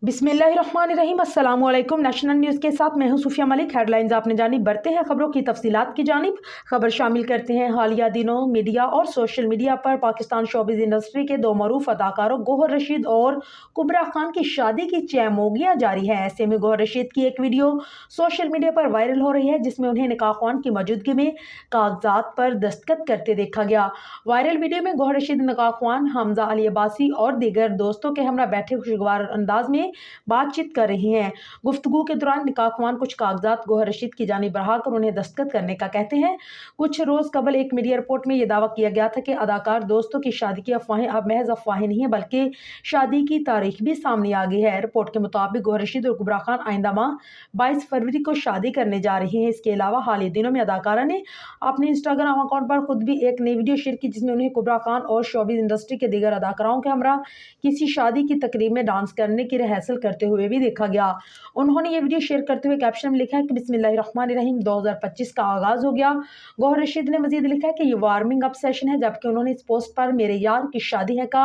बिस्मिल्लाहिर्रहमानिर्रहीम। अस्सलाम वालेकुम। नेशनल न्यूज़ के साथ मैं हूं सूफिया मलिक। हेडलाइंस आपने जानी, बढ़ते हैं खबरों की तफसीलात की जानिब। खबर शामिल करते हैं हालिया दिनों मीडिया और सोशल मीडिया पर पाकिस्तान शोबिज़ इंडस्ट्री के दो मरूफ अदाकारों गौहर रशीद और कुबरा खान की शादी की चैमोगियां जारी है। ऐसे में गौहर रशीद की एक वीडियो सोशल मीडिया पर वायरल हो रही है, जिसमें उन्हें निकाह ख्वान की मौजूदगी में कागजात पर दस्तखत करते देखा गया। वायरल वीडियो में गौहर रशीद निकाह ख्वान हमजा अली अब्बासी और दीगर दोस्तों के हमरा बैठे खुशगवार अंदाज में बातचीत कर रही हैं। गुफ्तगू के दौरान निकाह ख्वान कुछ कागजात गौहर रशीद की जानिब बढ़ाकर उन्हें दस्तखत करने का कहते हैं। कुछ रोज कबल एक मीडिया रिपोर्ट में यह दावा किया गया था कि अदाकार दोस्तों की शादी की अफवाहें अब महज अफवाहें नहीं है, बल्कि शादी की तारीख भी सामने आ गई है। रिपोर्ट के मुताबिक गौहर रशीद और कुबरा खान आइंदा माह 22 फरवरी को शादी करने जा रही हैं। इसके अलावा हाल ही दिनों में अदाकारा ने अपने इंस्टाग्राम अकाउंट पर खुद भी एक नई वीडियो शेयर की, जिसमें उन्हें कुबरा खान और शोबिज़ इंडस्ट्री के दीगर अदाकाराओं के हमरा किसी शादी की तकरीब में डांस करने की रिहर्सल करते हुए भी देखा गया। उन्होंने ये वीडियो शेयर करते हुए कैप्शन में लिखा है कि बिस्मिल्लाहिर्रहमानिर्रहीम, 2025 का आगाज हो गया। गौहर रशीद ने मजीद लिखा है कि ये वार्मिंग अप सेशन है, जबकि उन्होंने इस पोस्ट पर मेरे यार की शादी है का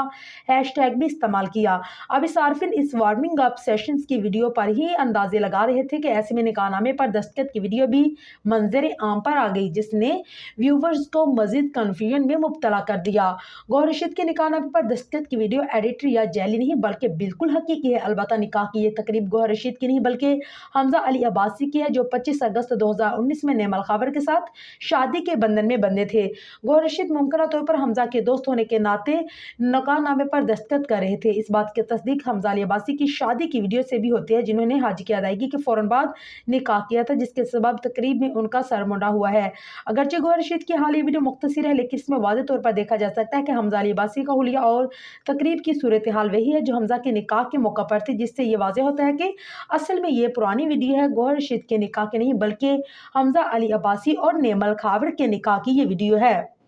हैशटैग भी इस्तेमाल किया। अब इस आरफिन इस वार्मिंग अप सेशन की वीडियो पर ही अंदाजे लगा रहे थे कि ऐसे में निकाहनामे पर दस्तखत की वीडियो भी मंजर आम पर आ गई, जिसने व्यूवर्स को मजीद कंफ्यूजन में मुब्तला कर दिया। गौहर रशीद के निकाहनामे पर दस्तखत की वीडियो एडिटर या जैली नहीं, बल्कि बिल्कुल हकीकी है। अलबत्ता निकाह की ये तकरीब गौहर रशीद की नहीं, बल्कि हमजा अली अब्बासी की है, जो 25 अगस्त 2019 में नेमल खावर के साथ शादी के बंधन में बंधे थे। गौहर रशीद मुमकिन तौर पर हमजा के दोस्त होने के नाते निकाहनामे पर दस्तखत कर रहे थे। इस बात की तस्दीक हमजा अली अब्बासी की शादी की वीडियो से भी होती है, जिन्होंने हाजी की अदायगी के फौरन बाद निकाह किया था, जिसके सबब तकरीब में उनका सर मुंडा हुआ है। अगरचे गौहर रशीद की हाल ये वीडियो मुख्तसर है, लेकिन इसमें वाज़ेह तौर पर देखा जा सकता है कि हमजा अली अब्बासी का हुलिया और तकरीब की सूरत हाल वही है जो हमजा के निकाह के मौका पर थी, जिससे ये वाज़ेह होता है कि असल में ये पुरानी वीडियो है गौहर रशीद के निकाह की नहीं, बल्कि हमजा अली अब्बासी और नेमल खावर के निकाह की ये वीडियो है।